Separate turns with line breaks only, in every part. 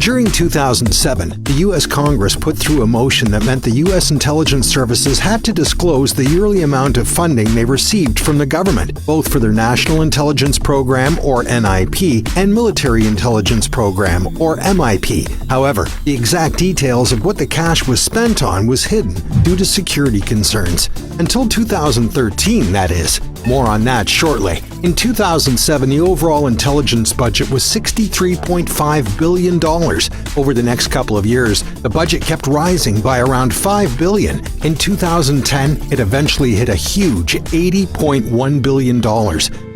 During 2007, the U.S. Congress put through a motion that meant the U.S. intelligence services had to disclose the yearly amount of funding they received from the government, both for their National Intelligence Program, or NIP, and Military Intelligence Program, or MIP. However, the exact details of what the cash was spent on was hidden due to security concerns. Until 2013, that is. More on that shortly. In 2007, the overall intelligence budget was $63.5 billion. Over the next couple of years, the budget kept rising by around $5 billion. In 2010, it eventually hit a huge $80.1 billion.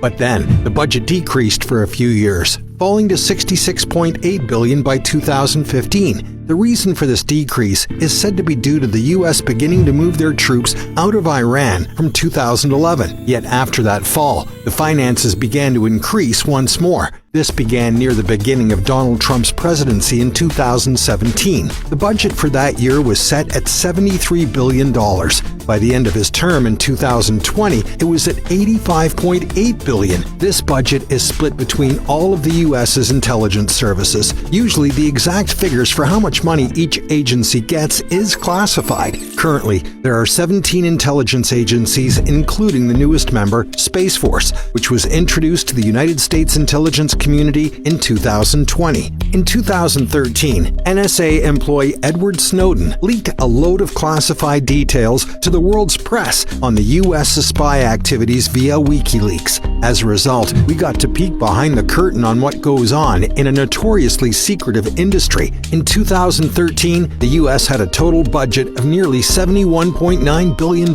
But then, the budget decreased for a few years, falling to $66.8 billion by 2015. The reason for this decrease is said to be due to the U.S. beginning to move their troops out of Iran from 2011. Yet after that fall, the finances began to increase once more. This began near the beginning of Donald Trump's presidency in 2017. The budget for that year was set at $73 billion. By the end of his term in 2020, it was at $85.8 billion. This budget is split between all of the U.S.'s intelligence services. Usually, the exact figures for how much money each agency gets is classified. Currently, there are 17 intelligence agencies, including the newest member, Space Force, which was introduced to the United States intelligence community in 2020. In 2013, NSA employee Edward Snowden leaked a load of classified details to the world's press on the U.S. spy activities via WikiLeaks. As a result, we got to peek behind the curtain on what goes on in a notoriously secretive industry. In 2013, the U.S. had a total budget of nearly $71.9 billion,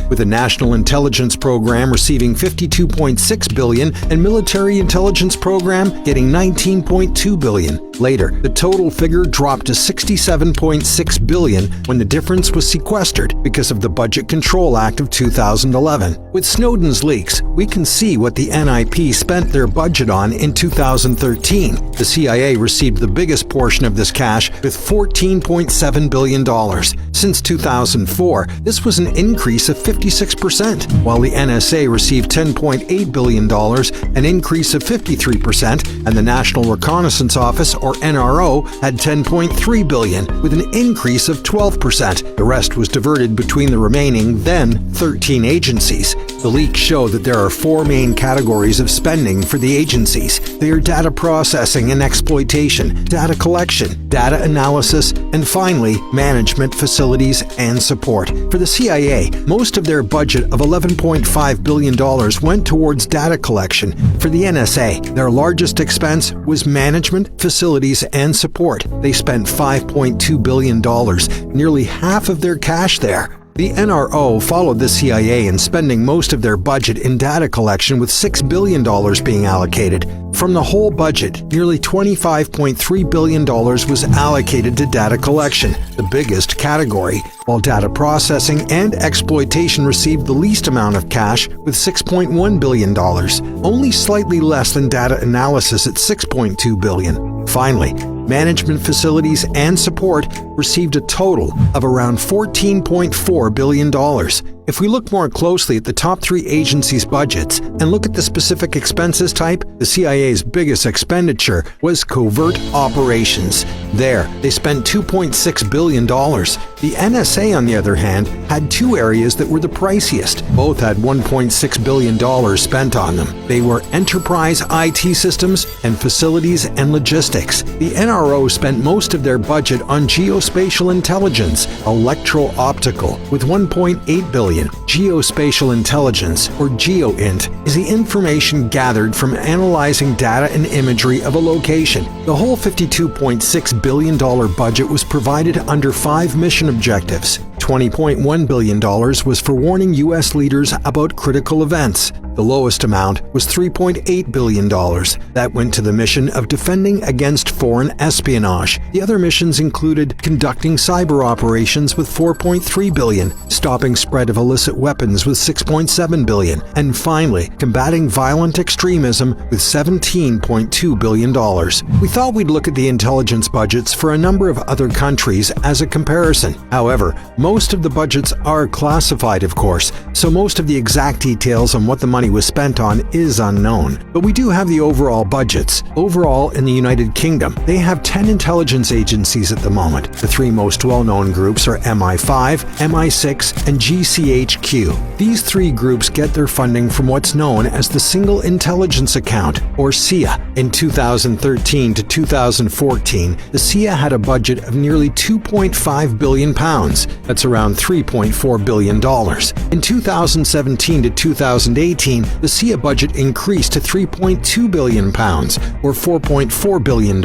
with the National Intelligence Program receiving $52.6 billion and Military Intelligence Program getting $19.2 billion. Later, the total figure dropped to $67.6 billion when the difference was sequestered because of the Budget Control Act of 2011. With Snowden's leaks, we can see what the NIP spent their budget on in 2013. The CIA received the biggest portion of this cash with $14.7 billion. Since 2004, this was an increase of 56%, while the NSA received $10.8 billion, an increase of 53%, and the National Reconnaissance Office, or NRO, had $10.3 billion, with an increase of 12%. The rest was diverted between the remaining, then, 13 agencies. The leaks show that there are four main categories of spending for the agencies. They are data processing and exploitation, data collection, data analysis, and finally, management, facilities, and support. For the CIA, most of their budget of $11.5 billion went towards data collection. For the NSA, their largest expense was management, facilities, and support. They spent $5.2 billion, nearly half of their cash there. The NRO followed the CIA in spending most of their budget in data collection, with $6 billion being allocated. From the whole budget, nearly $25.3 billion was allocated to data collection, the biggest category, while data processing and exploitation received the least amount of cash, with $6.1 billion, only slightly less than data analysis at $6.2 billion. Finally, management, facilities, and support received a total of around $14.4 billion. If we look more closely at the top three agencies' budgets and look at the specific expenses type, the CIA's biggest expenditure was covert operations. There, they spent $2.6 billion. The NSA, on the other hand, had two areas that were the priciest. Both had $1.6 billion spent on them. They were enterprise IT systems and facilities and logistics. The NRO spent most of their budget on geospatial intelligence, electro-optical, with $1.8 billion. Geospatial intelligence, or GeoInt, is the information gathered from analyzing data and imagery of a location. The whole $52.6 billion budget was provided under 5 mission objectives. $20.1 billion was for warning U.S. leaders about critical events. The lowest amount was $3.8 billion. That went to the mission of defending against foreign espionage. The other missions included conducting cyber operations with $4.3 billion, stopping spread of illicit weapons with $6.7 billion, and finally, combating violent extremism with $17.2 billion. We thought we'd look at the intelligence budgets for a number of other countries as a comparison. However, most of the budgets are classified, of course, so most of the exact details on what the money money was spent on is unknown, but we do have the overall budgets. Overall, in the United Kingdom, they have 10 intelligence agencies at the moment. The three most well-known groups are MI5, MI6, and GCHQ. These three groups get their funding from what's known as the Single Intelligence Account, or SIA. In 2013 to 2014, the SIA had a budget of nearly £2.5 billion. That's around $3.4 billion. In 2017 to 2018, the SIA budget increased to £3.2 billion, or $4.4 billion.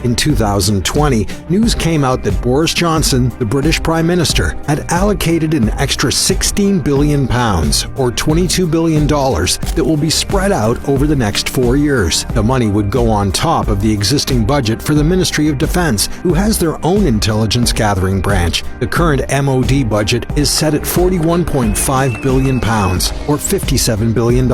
In 2020, news came out that Boris Johnson, the British Prime Minister, had allocated an extra £16 billion, or $22 billion, that will be spread out over the next 4 years. The money would go on top of the existing budget for the Ministry of Defense, who has their own intelligence gathering branch. The current MOD budget is set at £41.5 billion, or $57 billion.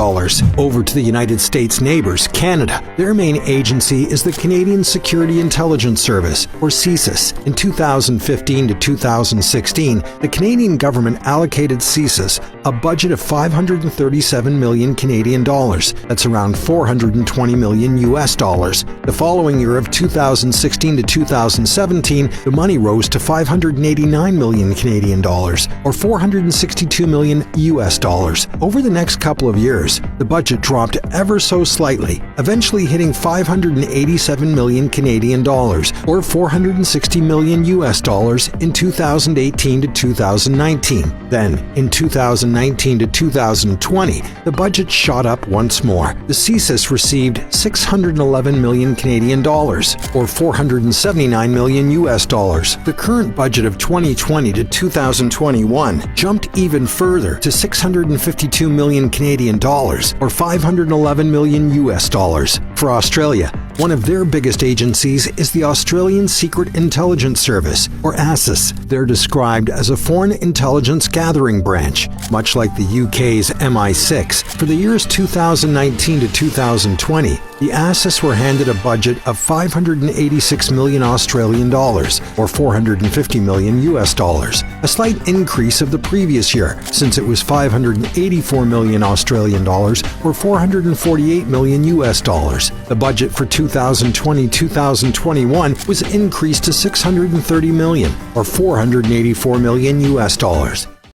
Over to the United States neighbors, Canada. Their main agency is the Canadian Security Intelligence Service, or CSIS. In 2015 to 2016, the Canadian government allocated CSIS a budget of 537 million Canadian dollars. That's around $420 million US dollars. The following year of 2016 to 2017, the money rose to 589 million Canadian dollars, or $462 million US dollars. Over the next couple of years, the budget dropped ever so slightly, eventually hitting 587 million Canadian dollars, or $460 million US dollars in 2018 to 2019. Then, in 2019 to 2020, the budget shot up once more. The CSIS received 611 million Canadian dollars, or $479 million US dollars. The current budget of 2020 to 2021 jumped even further to 652 million Canadian dollars, or $511 million US dollars. For Australia, one of their biggest agencies is the Australian Secret Intelligence Service, or ASIS. They're described as a foreign intelligence gathering branch, much like the UK's MI6. For the years 2019 to 2020, the ASIS were handed a budget of 586 million Australian dollars, or $450 million US dollars, a slight increase of the previous year, since it was 584 million Australian dollars, or $448 million US dollars. The budget for 2020-2021 was increased to 630 million, or $484 million US dollars.